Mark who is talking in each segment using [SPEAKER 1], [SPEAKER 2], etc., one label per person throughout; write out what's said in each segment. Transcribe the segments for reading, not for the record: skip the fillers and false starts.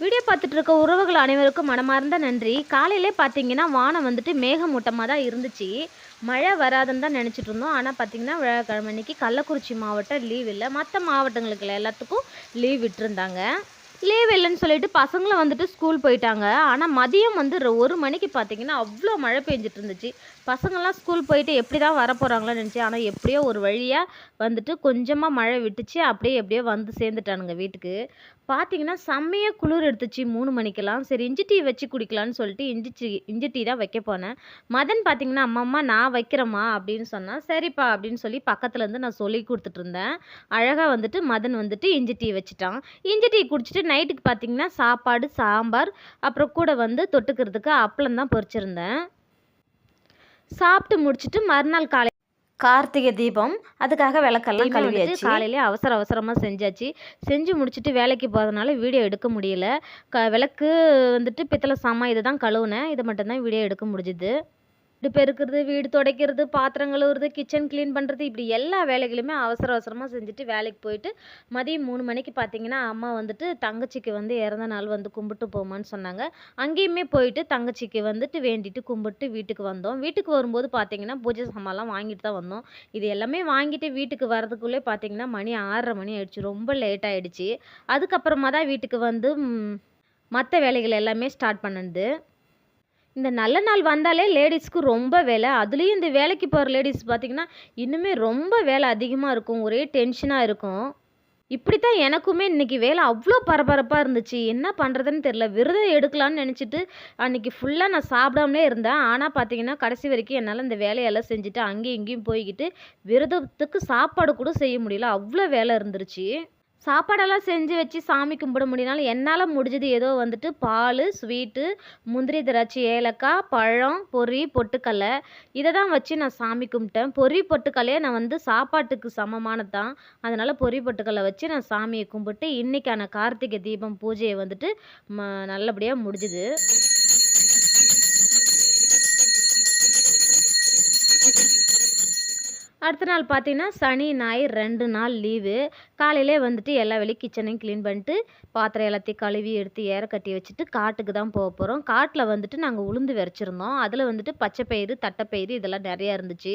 [SPEAKER 1] Video பார்த்துட்டு இருக்க உறவுகள் அனைவருக்கும் மனமார்ந்த நன்றி. காலையிலே பார்த்தீங்கன்னா வானம் வந்துட்டு மேகமூட்டமாக தான் இருந்துச்சு. மழை வராதுன்னு தான் நினச்சிட்டு இருந்தோம். ஆனால் பார்த்தீங்கன்னா வியாழக்கிழமை அன்னைக்கு கள்ளக்குறிச்சி மாவட்டம் லீவ் இல்லை, மற்ற மாவட்டங்களுக்கு எல்லாத்துக்கும் லீவ் விட்டுருந்தாங்க. லீவ் இல்லைன்னு சொல்லிட்டு பசங்களும் வந்துட்டு ஸ்கூல் போயிட்டாங்க. ஆனால் மதியம் வந்து 1 மணிக்கு பார்த்தீங்கன்னா அவ்வளோ மழை பெஞ்சிட்டு இருந்துச்சு. பசங்கள்லாம் ஸ்கூல் போயிட்டு எப்படி தான் வரப்போகிறாங்களோன்னு நினச்சேன். ஆனால் எப்படியோ ஒரு வழியாக வந்துட்டு கொஞ்சமாக மழை விட்டுச்சு. அப்படியே எப்படியோ வந்து சேர்ந்துட்டானுங்க வீட்டுக்கு. பார்த்தீங்கன்னா செம்மையாக குளிர் எடுத்துச்சு 3 மணிக்கெல்லாம். சரி இஞ்சி டீ வச்சு குடிக்கலான்னு சொல்லிட்டு இஞ்சி டீ தான் வைக்க போனேன். மதன் பார்த்தீங்கன்னா அம்மா நான் வைக்கிறேம்மா அப்படின்னு சொன்னான். சரிப்பா அப்படின்னு சொல்லி பக்கத்துலேருந்து நான் சொல்லி கொடுத்துட்டு இருந்தேன். அழகாக வந்துட்டு மதன் வந்துட்டு இஞ்சி டீ வச்சுட்டான். இஞ்சி டீ குடிச்சிட்டு நைட்டுக்கு பார்த்தீங்கன்னா சாப்பாடு, சாம்பார், அப்புறம் கூட வந்து தொட்டுக்கிறதுக்கு அப்பளம் தான் பொரிச்சிருந்தேன். சாப்பிட்டு முடிச்சுட்டு மறுநாள் கார்த்திகை தீபம், அதுக்காக விளக்கெல்லாம் கழுவியாச்சு. காலையிலே அவசரமாக செஞ்சாச்சு. செஞ்சு முடிச்சுட்டு வேலைக்கு போகிறதுனால வீடியோ எடுக்க முடியல. விளக்கு வந்துட்டு பித்தளை சாமான் இதை தான் கழுவுனேன். இதை மட்டும்தான் வீடியோ எடுக்க முடிஞ்சுது. வீடு பெருக்கிறது, வீடு துடைக்கிறது, பாத்திரம் கழுவுறது, கிச்சன் க்ளீன் பண்ணுறது, இப்படி எல்லா வேலைகளுமே அவசரமாக செஞ்சுட்டு வேலைக்கு போயிட்டு மதியம் 3 மணிக்கு பார்த்தீங்கன்னா அம்மா வந்துட்டு தங்கச்சிக்கு வந்து இறந்த நாள் வந்து கும்பிட்டு போமான்னு சொன்னாங்க. அங்கேயுமே போயிட்டு தங்கச்சிக்கு வந்துட்டு வேண்டிட்டு கும்பிட்டு வீட்டுக்கு வந்தோம். வீட்டுக்கு வரும்போது பார்த்தீங்கன்னா பூஜை சாமான்லாம் வாங்கிட்டு தான் வந்தோம். இது எல்லாமே வாங்கிட்டு வீட்டுக்கு வரதுக்குள்ளே பார்த்தீங்கன்னா மணி 6:30 மணி ஆயிடுச்சு. ரொம்ப லேட் ஆகிடுச்சு. அதுக்கப்புறமா தான் வீட்டுக்கு வந்து மற்ற வேலைகள் எல்லாமே ஸ்டார்ட் பண்ணுது. இந்த நல்ல நாள் வந்தாலே லேடிஸ்க்கு ரொம்ப வேலை. அதுலேயும் இந்த வேலைக்கு போகிற லேடிஸ் பார்த்திங்கன்னா இன்னுமே ரொம்ப வேலை அதிகமாக இருக்கும். ஒரே டென்ஷனாக இருக்கும். இப்படி தான் எனக்குமே இன்றைக்கி வேலை அவ்வளோ பரபரப்பாக இருந்துச்சு. என்ன பண்ணுறதுன்னு தெரில. விரதம் எடுக்கலான்னு நினச்சிட்டு அன்றைக்கி ஃபுல்லாக நான் சாப்பிடாமலே இருந்தேன். ஆனால் பார்த்தீங்கன்னா கடைசி வரைக்கும் என்னால் இந்த வேலையெல்லாம் செஞ்சுட்டு அங்கேயும் இங்கேயும் போய்கிட்டு விரதத்துக்கு சாப்பாடு கூட செய்ய முடியல. அவ்வளோ வேலை இருந்துருச்சு. சாப்பாடெல்லாம் செஞ்சு வச்சு சாமி கும்பிட முடியனாலும் என்னால் முடிஞ்சது ஏதோ வந்துட்டு பால், ஸ்வீட்டு, முந்திரி, திராட்சை, ஏலக்காய், பழம், பொரி, பொட்டுக்கடலை இதை தான் வச்சு நான் சாமி கும்பிட்டேன். பொரி, பொட்டுக்கடலையே நான் வந்து சாப்பாட்டுக்கு சமமானது தான். அதனால் பொரி, பொட்டுக்கடலை வச்சு நான் சாமியை கும்பிட்டு இன்றைக்கான கார்த்திகை தீபம் பூஜையை வந்துட்டு நல்லபடியாக முடிஞ்சுது. அடுத்த நாள் பார்த்தீங்கன்னா சனி, ஞாயிறு 2 நாள் லீவு. காலையிலே வந்துட்டு எல்லா வேலையும் கிச்சனையும் க்ளீன் பண்ணிட்டு பாத்திரம் எல்லாத்தையும் கழுவி எடுத்து ஏற கட்டி வச்சுட்டு காட்டுக்கு தான் போக போகிறோம். காட்டில் வந்துட்டு நாங்கள் உளுந்து விதைச்சிருந்தோம். அதில் வந்துட்டு பச்சைப்பயிறு, தட்டைப்பயிறு இதெல்லாம் நிறையா இருந்துச்சு.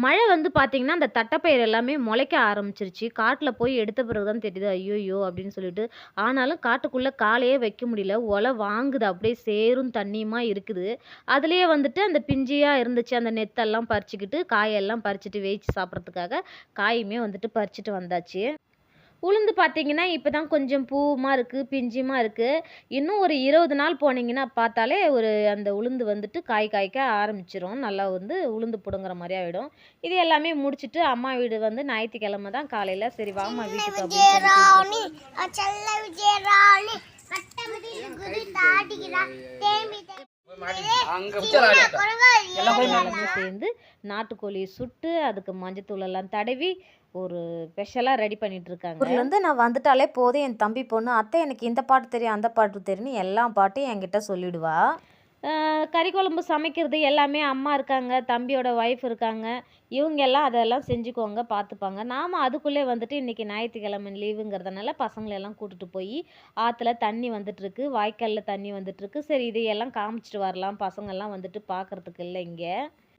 [SPEAKER 1] மழை வந்து பார்த்திங்கன்னா அந்த தட்டைப்பயிறு எல்லாமே முளைக்க ஆரம்பிச்சிருச்சு. காட்டில் போய் எடுத்த பிறகு தான் தெரியுது ஐயோயோ அப்படின்னு சொல்லிட்டு. ஆனாலும் காட்டுக்குள்ளே காலையே வைக்க முடியல. ஒலை வாங்குது, அப்படியே சேரும் தண்ணியுமா இருக்குது. அதுலேயே வந்துட்டு அந்த பிஞ்சியாக இருந்துச்சு அந்த நெத்தெல்லாம் பறிச்சுக்கிட்டு காயெல்லாம் பறிச்சுட்டு வேய்ச்சி சாப்பிட்றதுக்காக காயுமே வந்துட்டு பறிச்சுட்டு வந்தாச்சு. உளுந்து பார்த்தீங்கன்னா இப்போ தான் கொஞ்சம் பூவுமா இருக்குது, பிஞ்சுமா இருக்குது. இன்னும் ஒரு 20 நாள் போனீங்கன்னா பார்த்தாலே ஒரு அந்த உளுந்து வந்துட்டு காய்க்க ஆரம்பிச்சிரும். நல்லா வந்து உளுந்து பிடுங்குற மாதிரி ஆகிடும். இது எல்லாமே முடிச்சுட்டு அம்மா வீடு வந்து ஞாயிற்றுக்கிழமை தான் காலையில் சரி வாமா வீட்டுக்கு அப்படின்னு சேர்ந்து நாட்டுக்கோழி சுட்டு அதுக்கு மஞ்சத்தூள் எல்லாம் தடவி ஒரு ஸ்பெஷலாக ரெடி பண்ணிட்டு இருக்காங்க. ஊர்லேருந்து நான் வந்துட்டாலே போதும் என் தம்பி பொண்ணு அத்தை எனக்கு இந்த பாட்டு தெரியும் அந்த பாட்டு தெரியும்னு எல்லா பாட்டையும் என்கிட்ட சொல்லிடுவா. கறி குழம்பு சமைக்கிறது எல்லாமே அம்மா இருக்காங்க, தம்பியோட ஒய்ஃப் இருக்காங்க. இவங்க எல்லாம் அதெல்லாம் செஞ்சுக்குவாங்க, பார்த்துப்பாங்க. நாம் அதுக்குள்ளே வந்துட்டு இன்றைக்கி ஞாயிற்றுக்கிழமை லீவுங்கிறதுனால பசங்களெல்லாம் கூட்டிகிட்டு போய் ஆற்றுல தண்ணி வந்துட்டுருக்கு, வாய்க்காலில் தண்ணி வந்துட்டுருக்கு. சரி இதையெல்லாம் காமிச்சிட்டு வரலாம், பசங்கள்லாம் வந்துட்டு பார்க்குறதுக்கு இல்லை. இங்கே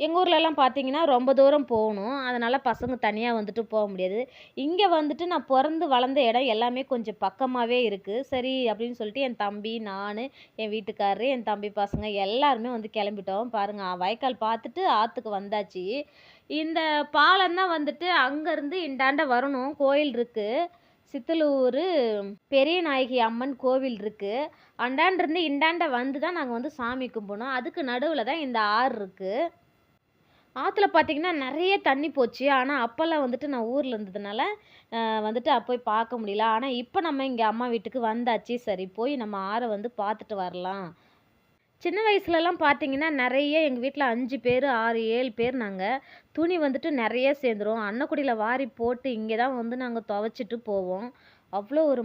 [SPEAKER 1] எங்கள் ஊர்லலாம் பார்த்தீங்கன்னா ரொம்ப தூரம் போகணும். அதனால் பசங்க தனியாக வந்துட்டு போக முடியாது. இங்கே வந்துட்டு நான் பிறந்து வளர்ந்த இடம் எல்லாமே கொஞ்சம் பக்கமாகவே இருக்குது. சரி அப்படின்னு சொல்லிட்டு என் தம்பி, நான், என் வீட்டுக்காரரு, என் தம்பி பசங்க எல்லாருமே வந்து கிளம்பிட்டோம். பாருங்கள் வாய்க்கால் பார்த்துட்டு ஆற்றுக்கு வந்தாச்சு. இந்த பாலம் தான் வந்துட்டு அங்கேருந்து இந்தாண்ட வரணும். கோயில் இருக்குது. சித்தலூர் பெரிய நாயகி அம்மன் கோவில் இருக்குது. அண்டாண்டிருந்து இண்டாண்ட வந்து தான் நாங்கள் வந்து சாமி கும்பிடணும். அதுக்கு நடுவில் தான் இந்த ஆறு இருக்குது. ஆற்றுல பார்த்திங்கன்னா நிறைய தண்ணி போச்சு. ஆனால் அப்போல்லாம் வந்துட்டு நான் ஊரில் இருந்ததுனால வந்துட்டு போய் பார்க்க முடியல. ஆனால் இப்போ நம்ம இங்கே அம்மா வீட்டுக்கு வந்தாச்சு. சரி போய் நம்ம ஆறை வந்து பார்த்துட்டு வரலாம். சின்ன வயசுலலாம் பார்த்திங்கன்னா நிறைய எங்கள் வீட்டில் 5 பேர் 6 7 பேர் நாங்கள். துணி வந்துட்டு நிறைய சேர்ந்துரும். அன்னக்குடியில் வாரி போட்டு இங்கே தான் வந்து நாங்கள் துவைச்சிட்டு போவோம். அவ்வளோ ஒரு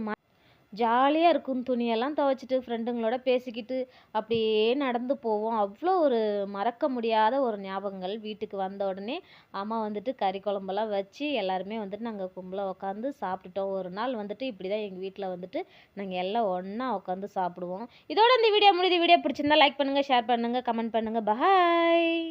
[SPEAKER 1] ஜாலியாக இருக்கும். துணியெல்லாம் துவைச்சிட்டு ஃப்ரெண்டுங்களோட பேசிக்கிட்டு அப்படியே நடந்து போவோம். அவ்வளோ ஒரு மறக்க முடியாத ஒரு ஞாபகங்கள். வீட்டுக்கு வந்த உடனே அம்மா வந்துட்டு கறி குழம்பெல்லாம் வச்சு எல்லாருமே வந்துட்டு நாங்கள் கும்பலாக உட்காந்து சாப்பிட்டுட்டோம். ஒரு நாள் வந்துட்டு இப்படி தான் எங்கள் வீட்டில் வந்துட்டு நாங்கள் எல்லாம் ஒன்றா உட்காந்து சாப்பிடுவோம். இதோட இந்த வீடியோ முடியுது. வீடியோ பிடிச்சிருந்தா லைக் பண்ணுங்கள், ஷேர் பண்ணுங்கள், கமெண்ட் பண்ணுங்கள். பாய்.